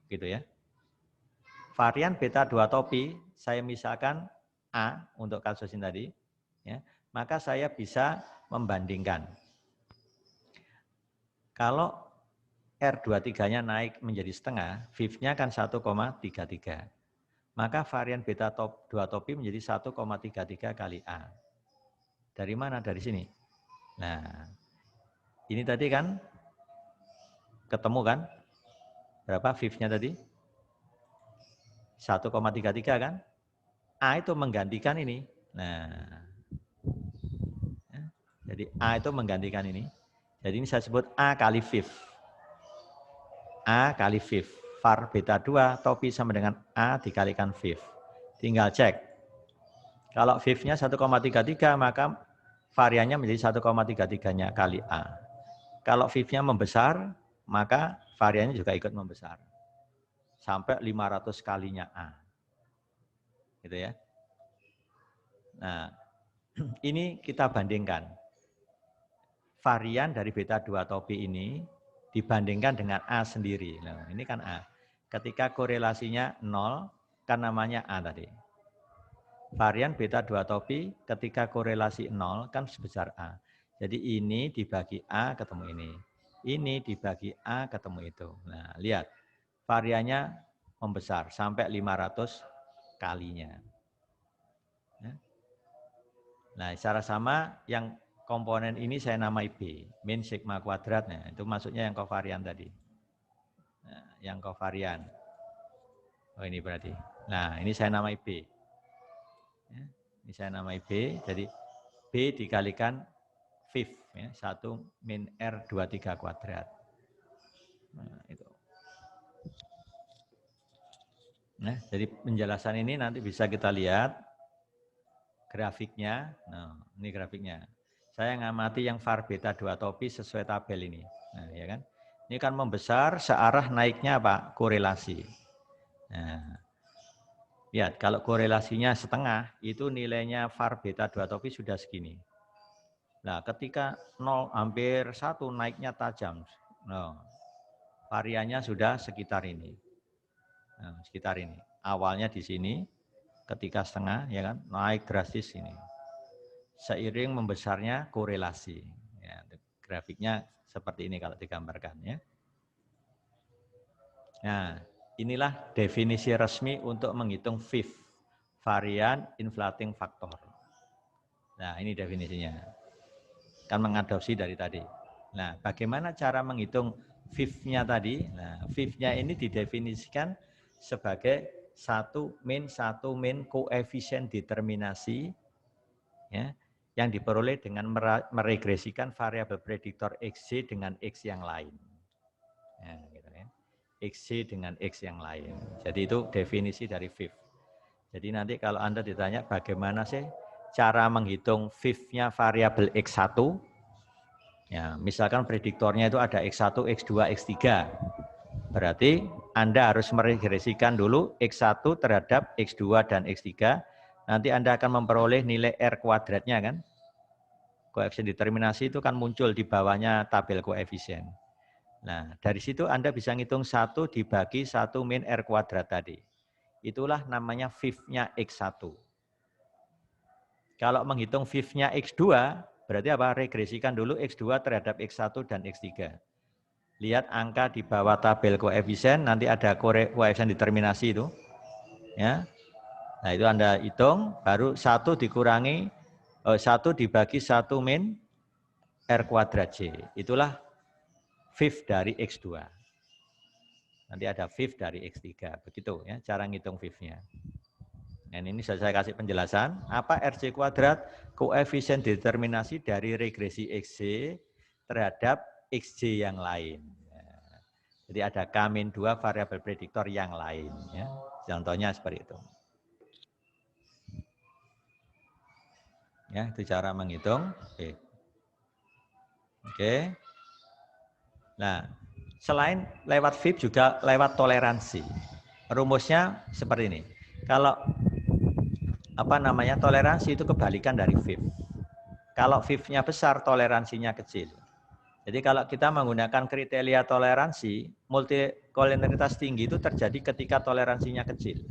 gitu ya. Varian beta 2 topi, saya misalkan A untuk kasus ini tadi, ya, maka saya bisa membandingkan. Kalau R23-nya naik menjadi setengah, VIF-nya kan 1,33. Maka varian beta 2 topi menjadi 1,33 kali A. Dari mana? Dari sini. Nah, ini tadi kan ketemu kan? Berapa VIF-nya tadi? 1,33 kan? A itu menggantikan ini. Nah, ya, jadi A itu menggantikan ini. Jadi ini saya sebut A kali VIF. A kali VIF. Var beta 2 topi sama dengan A dikalikan VIF. Tinggal cek. Kalau VIF-nya 1,33 maka variannya menjadi 1,33-nya kali A. Kalau VIF-nya membesar, maka variannya juga ikut membesar. Sampai 500 kalinya A. Gitu ya. Nah, ini kita bandingkan. Varian dari beta 2 topi ini dibandingkan dengan A sendiri. Nah, ini kan A. Ketika korelasinya 0, kan namanya A tadi. Varian beta 2 topi ketika korelasi 0 kan sebesar A. Jadi ini dibagi A ketemu ini. Ini dibagi A ketemu itu. Nah, lihat. Variannya membesar sampai 500 kalinya. Ya. Nah, secara sama yang komponen ini saya namai B, min sigma kuadratnya. Itu maksudnya yang kovarian tadi. Nah, yang kovarian. Oh ini berarti. Nah, ini saya namai B. Ya, ini saya namai B, jadi B dikalikan VIF, ya, 1 min R23 kuadrat. Nah, itu. Nah, jadi penjelasan ini nanti bisa kita lihat grafiknya. Nah, ini grafiknya. Saya ngamati yang var beta 2 topi sesuai tabel ini. Nah, ya kan? Ini kan membesar searah naiknya apa? Korelasi. Nah, lihat kalau korelasinya setengah, itu nilainya var beta 2 topi sudah segini. Nah, ketika 0 hampir 1 naiknya tajam. Nah, variannya sudah sekitar ini. Nah, sekitar ini. Awalnya di sini, ketika setengah, ya kan, naik drastis ini. Seiring membesarnya korelasi. Ya, grafiknya seperti ini kalau digambarkan. Ya. Nah, inilah definisi resmi untuk menghitung VIF, varian inflating factor. Nah, ini definisinya. Kan mengadopsi dari tadi. Nah, bagaimana cara menghitung VIF-nya tadi? Nah, VIF-nya ini didefinisikan sebagai 1 min koefisien determinasi ya, yang diperoleh dengan meregresikan variabel prediktor XC dengan X yang lain. Ya, gitu ya. XC dengan X yang lain. Jadi itu definisi dari VIF. Jadi nanti kalau Anda ditanya bagaimana sih cara menghitung VIF-nya variabel X1, ya, misalkan prediktornya itu ada X1, X2, X3. Berarti Anda harus meregresikan dulu X1 terhadap X2 dan X3. Nanti Anda akan memperoleh nilai R kuadratnya kan. Koefisien determinasi itu kan muncul di bawahnya tabel koefisien. Nah, dari situ Anda bisa ngitung 1 dibagi 1 min R kuadrat tadi. Itulah namanya VIF-nya X1. Kalau menghitung VIF-nya X2, berarti apa? Regresikan dulu X2 terhadap X1 dan X3. Lihat angka di bawah tabel koefisien, nanti ada koefisien determinasi itu. Ya. Nah, itu Anda hitung, baru 1 dikurangi, 1 dibagi 1 min R kuadrat J. Itulah VIF dari X2. Nanti ada VIF dari X3. Begitu ya, cara ngitung VIF-nya. Dan ini saya kasih penjelasan, apa RC kuadrat, koefisien determinasi dari regresi XC terhadap XJ yang lain. Jadi ada K-2 variabel prediktor yang lain. Ya. Contohnya seperti itu. Ya, itu cara menghitung. Oke. Nah, selain lewat VIF juga lewat toleransi. Rumusnya seperti ini. Kalau toleransi itu kebalikan dari VIF. Kalau VIF-nya besar, toleransinya kecil. Jadi kalau kita menggunakan kriteria toleransi, multikolinialitas tinggi itu terjadi ketika toleransinya kecil.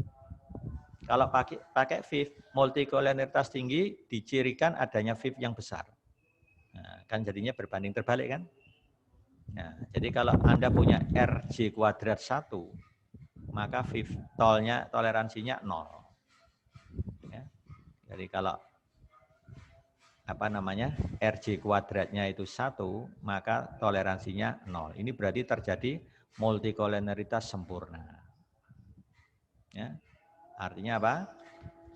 Kalau pakai VIF, multikolinialitas tinggi dicirikan adanya VIF yang besar. Nah, kan jadinya berbanding terbalik kan? Nah, jadi kalau Anda punya RJ kuadrat 1, maka VIF toleransinya 0. Ya. Jadi kalau RJ kuadratnya itu 1, maka toleransinya 0. Ini berarti terjadi multikolinialitas sempurna. Ya. Artinya apa?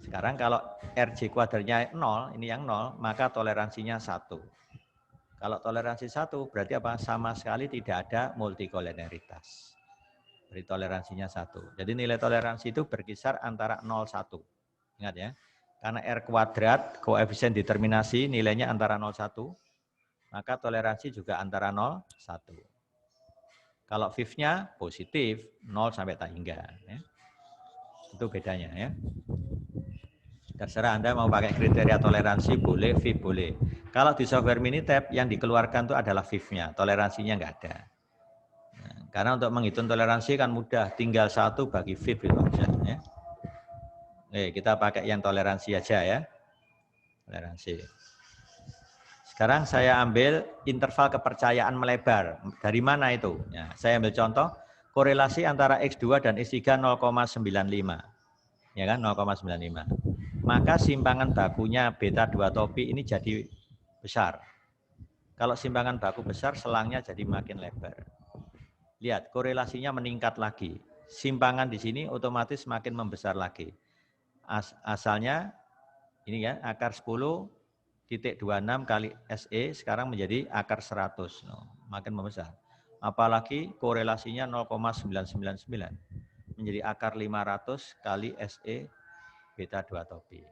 Sekarang kalau RJ kuadratnya 0, ini yang 0, maka toleransinya 1. Kalau toleransi 1, berarti apa? Sama sekali tidak ada multikolinialitas. Jadi toleransinya 1. Jadi nilai toleransi itu berkisar antara 0, 1. Ingat ya. Karena R kuadrat, koefisien determinasi nilainya antara 0, 1, maka toleransi juga antara 0, 1. Kalau VIF-nya positif, 0 sampai tak hingga. Ya. Itu bedanya ya. Terserah Anda mau pakai kriteria toleransi, boleh, VIF boleh. Kalau di software Minitab yang dikeluarkan itu adalah VIF-nya, toleransinya nggak ada. Nah, karena untuk menghitung toleransi kan mudah, tinggal 1 bagi VIF itu aja. Ya. Kita pakai yang toleransi aja ya. Toleransi. Sekarang saya ambil interval kepercayaan melebar. Dari mana itu? Ya, saya ambil contoh, korelasi antara X2 dan X3 0,95. Ya kan, 0,95. Maka simpangan bakunya beta 2 topi ini jadi besar. Kalau simpangan baku besar, selangnya jadi makin lebar. Lihat, korelasinya meningkat lagi. Simpangan di sini otomatis makin membesar lagi. Asalnya ini ya, akar 10,26 kali SE sekarang menjadi akar 100. Makin membesar. Apalagi korelasinya 0,999 menjadi akar 500 kali SE beta 2 topi.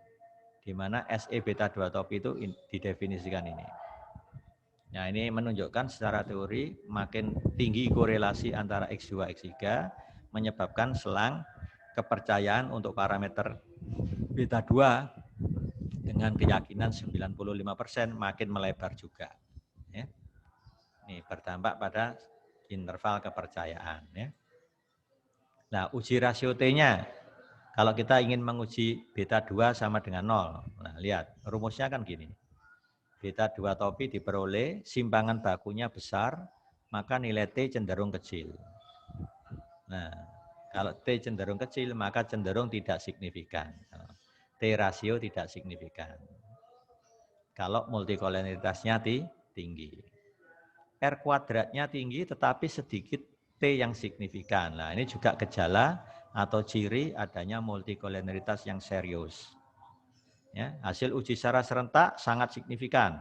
Di mana SE beta 2 topi itu didefinisikan ini. Nah, ini menunjukkan secara teori makin tinggi korelasi antara X2 X3 menyebabkan selang kepercayaan untuk parameter beta 2 dengan keyakinan 95% makin melebar juga. Ya. Ini berdampak pada interval kepercayaan. Ya. Nah, uji rasio T-nya, kalau kita ingin menguji beta 2 sama dengan 0, nah lihat, rumusnya kan gini. Beta 2 topi diperoleh, simpangan bakunya besar, maka nilai T cenderung kecil. Nah, kalau T cenderung kecil, maka cenderung tidak signifikan. T rasio tidak signifikan. Kalau multikolonialitasnya tinggi. R kuadratnya tinggi, tetapi sedikit T yang signifikan. Nah, ini juga gejala atau ciri adanya multikolonialitas yang serius. Ya, hasil uji secara serentak sangat signifikan.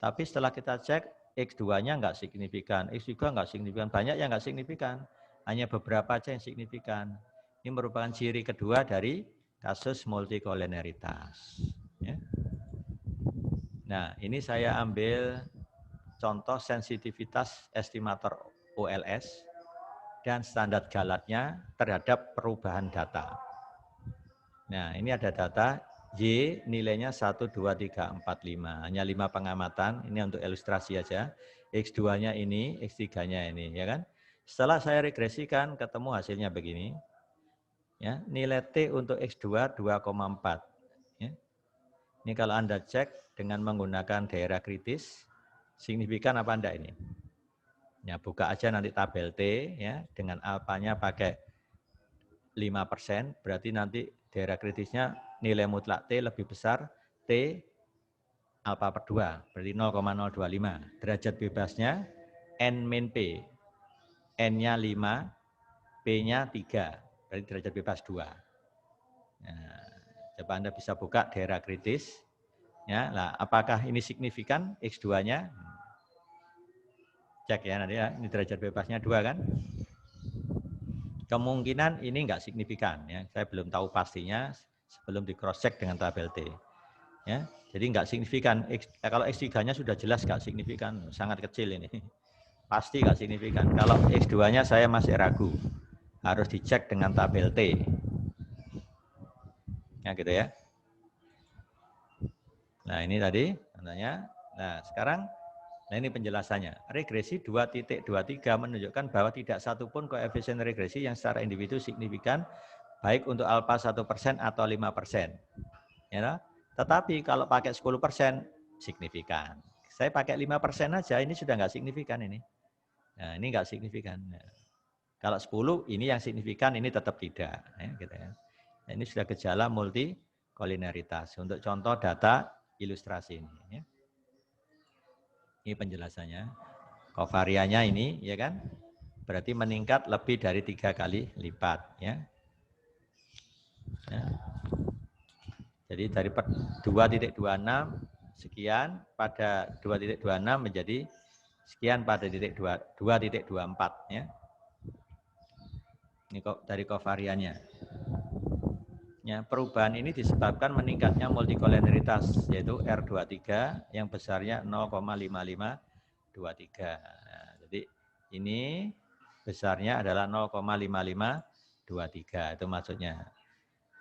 Tapi setelah kita cek, X2-nya enggak signifikan, X3 enggak signifikan, banyak yang enggak signifikan. Hanya beberapa aja yang signifikan. Ini merupakan ciri kedua dari kasus multikolonialitas. Ya. Nah, ini saya ambil contoh sensitivitas estimator OLS dan standar galatnya terhadap perubahan data. Nah, ini ada data Y nilainya 1, 2, 3, 4, 5. Hanya 5 pengamatan, ini untuk ilustrasi aja. X2-nya ini, X3-nya ini, ya kan? Setelah saya regresikan, ketemu hasilnya begini. Ya, nilai T untuk X2 2,4. Ya. Ini kalau Anda cek dengan menggunakan daerah kritis, signifikan apa enggak ini? Ya, buka aja nanti tabel T, ya, dengan alfanya pakai 5%, berarti nanti daerah kritisnya nilai mutlak T lebih besar T alfa per 2, berarti 0,025. Derajat bebasnya N min P. N-nya 5, P-nya 3, berarti derajat bebas 2. Nah, coba Anda bisa buka daerah kritis. Ya, nah, apakah ini signifikan X2-nya? Cek ya nanti ya, ini derajat bebasnya 2 kan? Kemungkinan ini enggak signifikan ya. Saya belum tahu pastinya sebelum di cross check dengan tabel T. Ya, jadi enggak signifikan. Kalau X3-nya sudah jelas enggak signifikan, sangat kecil ini. Pasti enggak signifikan. Kalau X2-nya saya masih ragu. Harus dicek dengan tabel T. Ya gitu ya. Nah, ini tadi tandanya. Nah, sekarang ini penjelasannya. Regresi 2.23 menunjukkan bahwa tidak satupun koefisien regresi yang secara individu signifikan baik untuk alfa 1% atau 5%. Ya, tetapi kalau pakai 10% signifikan. Saya pakai 5% aja, ini sudah nggak signifikan ini. Nah, ini nggak signifikan. Nah, kalau 10 ini yang signifikan, ini tetap tidak. Ya, gitu ya. Nah, ini sudah gejala multikoliniaritas. Untuk contoh data ilustrasi ini. Ya. Ini penjelasannya. Kovariannya ini, ya kan? Berarti meningkat lebih dari 3 kali lipat, ya. Ya. Jadi dari 2.26 sekian pada 2.26 menjadi sekian pada 2.24, ya. Ini kok dari kovariannya. Ya, perubahan ini disebabkan meningkatnya multikoliniaritas yaitu R23 yang besarnya 0,5523. Nah, jadi ini besarnya adalah 0,5523 itu maksudnya.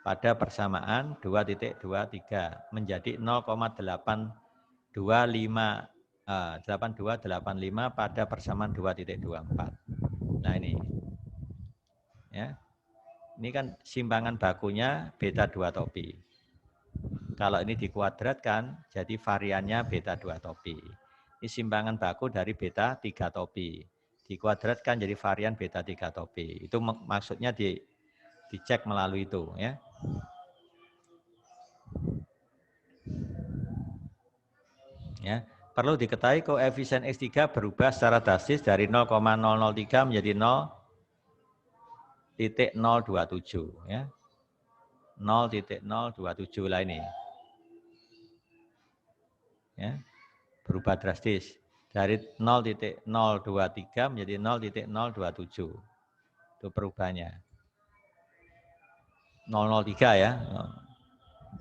Pada persamaan 2.23 menjadi 0,8285 pada persamaan 2.24. Nah ini. Ya. Ini kan simpangan bakunya beta 2 topi. Kalau ini dikuadratkan, jadi variannya beta 2 topi. Ini simpangan baku dari beta 3 topi. dikuadratkan jadi varian beta 3 topi. Itu maksudnya dicek melalui itu ya. Ya, perlu diketahui koefisien X3 berubah secara drastis dari 0,003 menjadi 0,027 ya. 0,027 lah ini. Ya. Berubah drastis dari 0,023 menjadi 0,027. Itu perubahannya. 003 ya.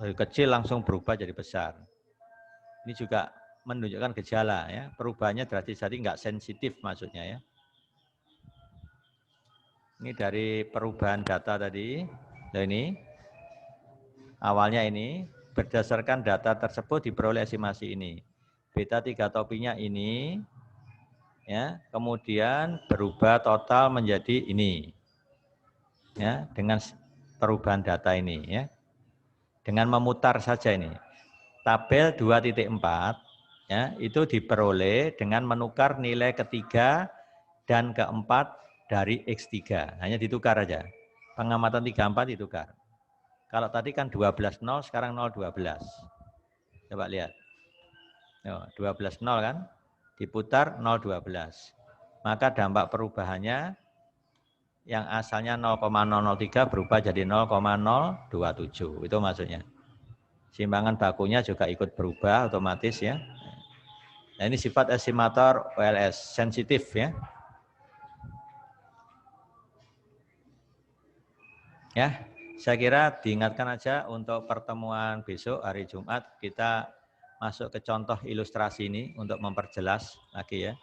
Dari kecil langsung berubah jadi besar. Ini juga menunjukkan gejala ya, perubahannya drastis, jadi enggak sensitif maksudnya ya. Ini dari perubahan data tadi. Nah ini awalnya ini berdasarkan data tersebut diperoleh estimasi ini. Beta 3 topinya ini ya, kemudian berubah total menjadi ini. Ya, dengan perubahan data ini ya. Dengan memutar saja ini. Tabel 2.4 ya, itu diperoleh dengan menukar nilai ketiga dan keempat dari X3. Hanya ditukar aja. Pengamatan 34 ditukar. Kalau tadi kan 12,0, sekarang 0,12. Coba lihat. 12,0 kan? Diputar 0,12. Maka dampak perubahannya yang asalnya 0,003 berubah jadi 0,027. Itu maksudnya. Simbangan bakunya juga ikut berubah otomatis ya. Nah, ini sifat estimator OLS, sensitif ya. Ya, saya kira diingatkan aja untuk pertemuan besok hari Jumat kita masuk ke contoh ilustrasi ini untuk memperjelas lagi ya.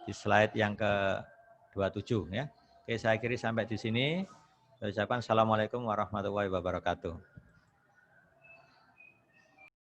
Di slide yang ke-27 ya. Oke, saya kira sampai di sini. Saya ucapkan assalamualaikum warahmatullahi wabarakatuh.